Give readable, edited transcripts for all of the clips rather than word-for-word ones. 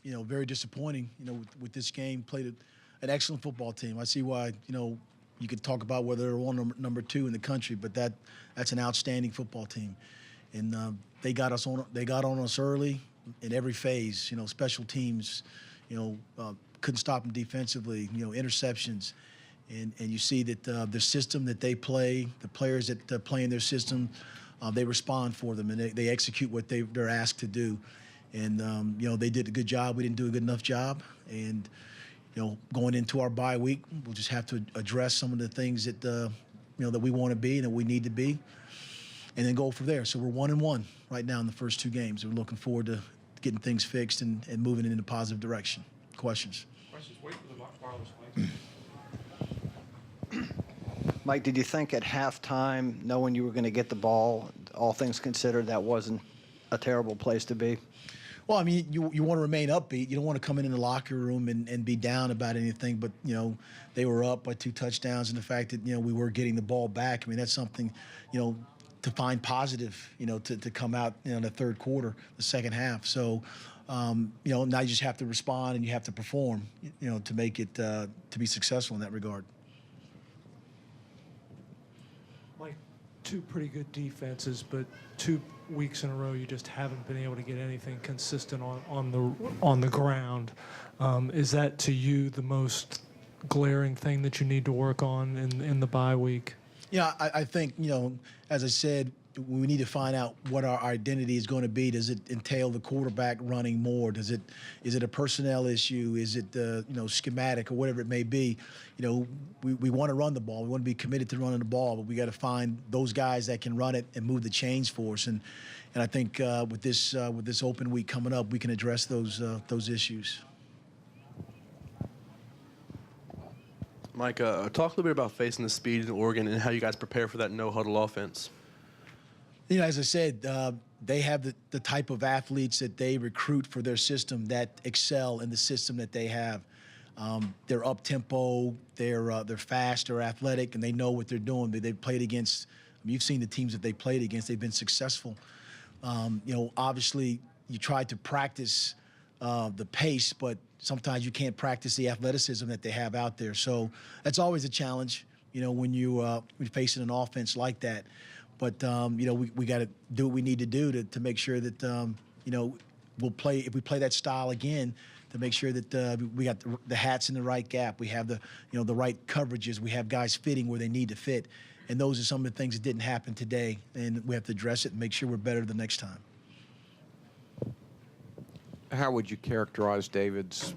very disappointing, with this game. Played an excellent football team. I see why, you could talk about whether they're one number 2 in the country, but that's an outstanding football team. And they got on us early in every phase, special teams, couldn't stop them defensively, interceptions. And you see that the system that they play, the players that play in their system, they respond for them, and they execute what they're asked to do. And, they did a good job. We didn't do a good enough job. And, going into our bye week, we'll just have to address some of the things that, that we want to be and that we need to be, and then go from there. So we're 1-1 right now in the first 2 games. We're looking forward to getting things fixed and moving in a positive direction. Questions? Wait for the wireless mic. Mike, did you think at halftime, knowing you were going to get the ball, all things considered, that wasn't a terrible place to be? Well, I mean, you want to remain upbeat. You don't want to come in the locker room and be down about anything. But, they were up by 2 touchdowns, and the fact that, we were getting the ball back, I mean, that's something, to find positive, to come out in the third quarter, the second half. So, now you just have to respond and you have to perform, to make it, to be successful in that regard. Mike, 2 pretty good defenses, but 2 weeks in a row you just haven't been able to get anything consistent on the ground. Is that to you the most glaring thing that you need to work on in the bye week? Yeah, I think, as I said, we need to find out what our identity is going to be. Does it entail the quarterback running more? Is it a personnel issue? Is it schematic or whatever it may be? We want to run the ball. We want to be committed to running the ball, but we got to find those guys that can run it and move the chains for us. And I think with this open week coming up, we can address those issues. Mike, talk a little bit about facing the speed in Oregon and how you guys prepare for that no-huddle offense. As I said, they have the type of athletes that they recruit for their system that excel in the system that they have. They're up-tempo, they're fast, they're athletic, and they know what they're doing. They've played against, you've seen the teams that they played against. They've been successful. Obviously, you try to practice the pace, but sometimes you can't practice the athleticism that they have out there. So that's always a challenge, when you're facing an offense like that. But, we got to do what we need to do to make sure that, we'll play, if we play that style again, to make sure that we got the hats in the right gap. We have the right coverages. We have guys fitting where they need to fit. And those are some of the things that didn't happen today. And we have to address it and make sure we're better the next time. How would you characterize David's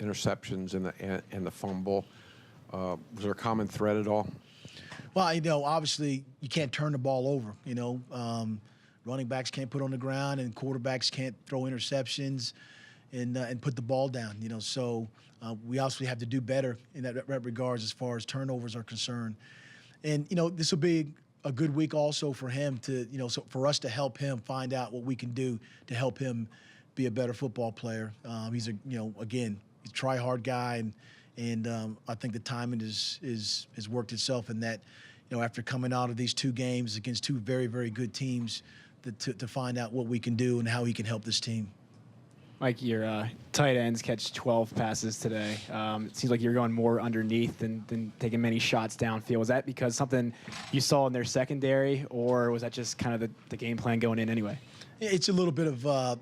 interceptions and the fumble? Was there a common thread at all? Well, obviously you can't turn the ball over. Running backs can't put on the ground, and quarterbacks can't throw interceptions and put the ball down. So we obviously have to do better in that regards as far as turnovers are concerned. And this will be a good week also for him to, so for us to help him find out what we can do to help him be a better football player. He's again, he's a try-hard guy, and I think the timing has worked itself in that, after coming out of these 2 games against 2 very, very good teams, to find out what we can do and how he can help this team. Mike, your tight ends catch 12 passes today. It seems like you're going more underneath than taking many shots downfield. Was that because something you saw in their secondary, or was that just kind of the game plan going in anyway? It's a little bit of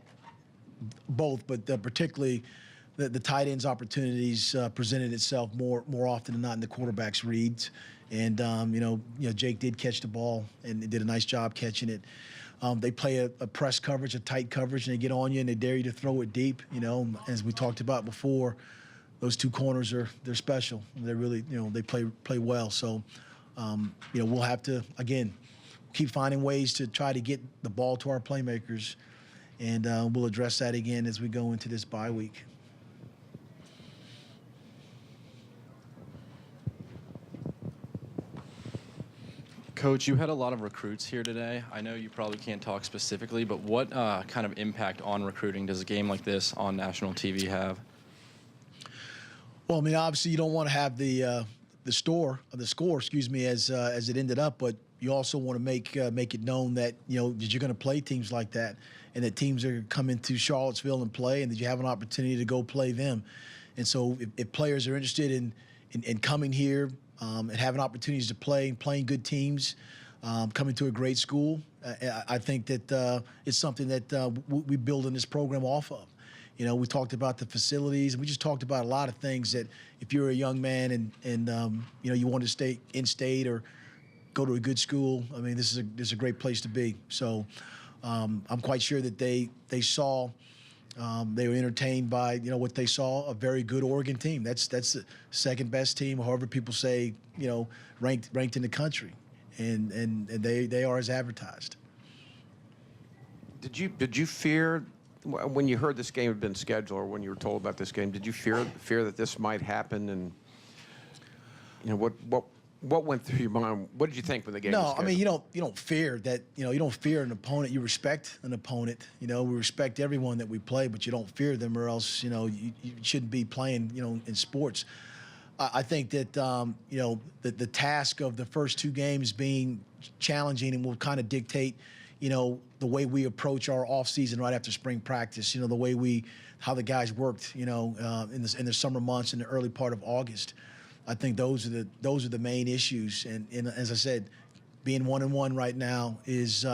both, but particularly the tight ends opportunities presented itself more often than not in the quarterback's reads. And Jake did catch the ball and did a nice job catching it. They play a press coverage, a tight coverage, and they get on you and they dare you to throw it deep. As we talked about before, those 2 corners they're special. They really they play well. So we'll have to again keep finding ways to try to get the ball to our playmakers, and we'll address that again as we go into this bye week. Coach, you had a lot of recruits here today. I know you probably can't talk specifically, but what kind of impact on recruiting does a game like this on national TV have? Well, obviously you don't want to have the score, as it ended up, but you also want to make it known that that you're going to play teams like that, and that teams are coming to Charlottesville and play, and that you have an opportunity to go play them. And so if players are interested in coming here and having opportunities to play and playing good teams, coming to a great school, I think that it's something that we build in this program off of. We talked about the facilities, and we just talked about a lot of things that if you're a young man and you want to stay in state or go to a good school, I mean, this is a great place to be. So I'm quite sure that they saw, they were entertained by what they saw, a very good Oregon team. That's the second best team, however people say, ranked in the country, and they are as advertised. Did you fear when you heard this game had been scheduled, or when you were told about this game? Did you fear that this might happen? And what went through your mind? What did you think when the game was scheduled? No, I mean, you don't fear that. You don't fear an opponent. You respect an opponent. We respect everyone that we play, but you don't fear them, or else you shouldn't be playing in sports. I think that the task of the first two games being challenging and will kind of dictate the way we approach our off season right after spring practice. The way how the guys worked in the summer months and the early part of August. I think those are the main issues. And as I said, being 1-1 right now is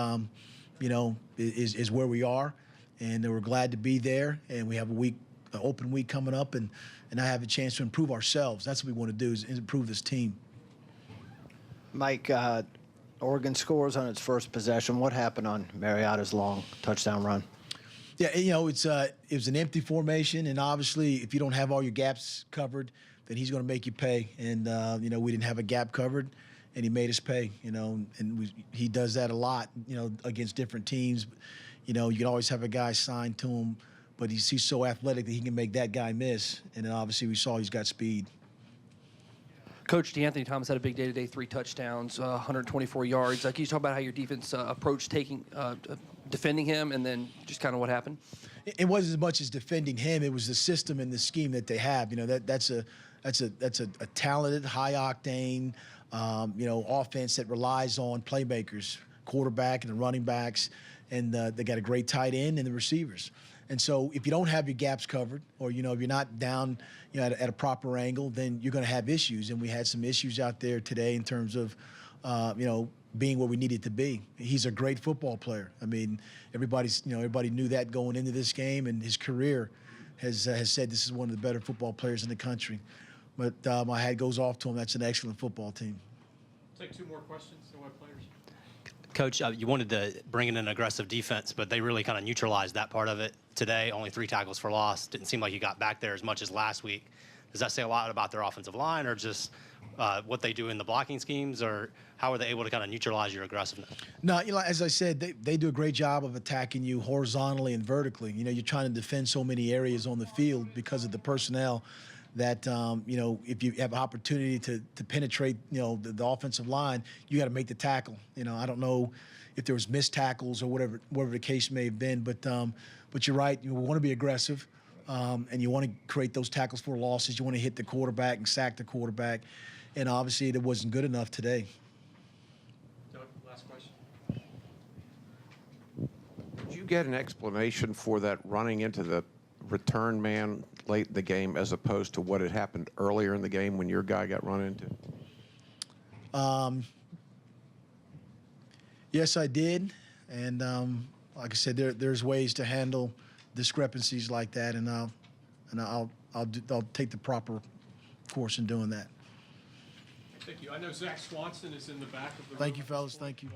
where we are, and we're glad to be there. And we have an open week coming up, and I have a chance to improve ourselves. That's what we want to do, is improve this team. Mike, Oregon scores on its first possession. What happened on Mariota's long touchdown run? Yeah, it was an empty formation, and obviously if you don't have all your gaps covered, then he's going to make you pay. And we didn't have a gap covered, and he made us pay. And he does that a lot. Against different teams. You can always have a guy signed to him, but he's so athletic that he can make that guy miss. And then obviously we saw he's got speed. Coach DeAnthony Thomas had a big day today, 3 touchdowns, 124 yards. Can you talk about how your defense approached defending him, and then just kind of what happened? It wasn't as much as defending him. It was the system and the scheme that they have. That's a talented, high octane, offense that relies on playmakers, quarterback and the running backs, and they got a great tight end and the receivers. And so if you don't have your gaps covered, or if you're not down at a proper angle, then you're going to have issues. And we had some issues out there today in terms of being where we needed to be. He's a great football player. I mean, everybody knew that going into this game, and his career has said this is one of the better football players in the country. But my hat goes off to him. That's an excellent football team. Take 2 more questions. No players. Coach, you wanted to bring in an aggressive defense, but they really kind of neutralized that part of it today. Only 3 tackles for loss. Didn't seem like you got back there as much as last week. Does that say a lot about their offensive line, or just what they do in the blocking schemes, or how are they able to kind of neutralize your aggressiveness? No, as I said, they do a great job of attacking you horizontally and vertically. You're trying to defend so many areas on the field because of the personnel that, if you have an opportunity to penetrate, the offensive line, you got to make the tackle. I don't know if there was missed tackles or whatever the case may have been, but you're right. You want to be aggressive, and you want to create those tackles for losses. You want to hit the quarterback and sack the quarterback, and obviously it wasn't good enough today. Doug, last question. Did you get an explanation for that running into the return man late in the game, as opposed to what had happened earlier in the game when your guy got run into? Yes, I did, and like I said, there's ways to handle discrepancies like that, and I'll take the proper course in doing that. Thank you. I know Zach Swanson is in the back of the room. Thank you, fellas. Thank you.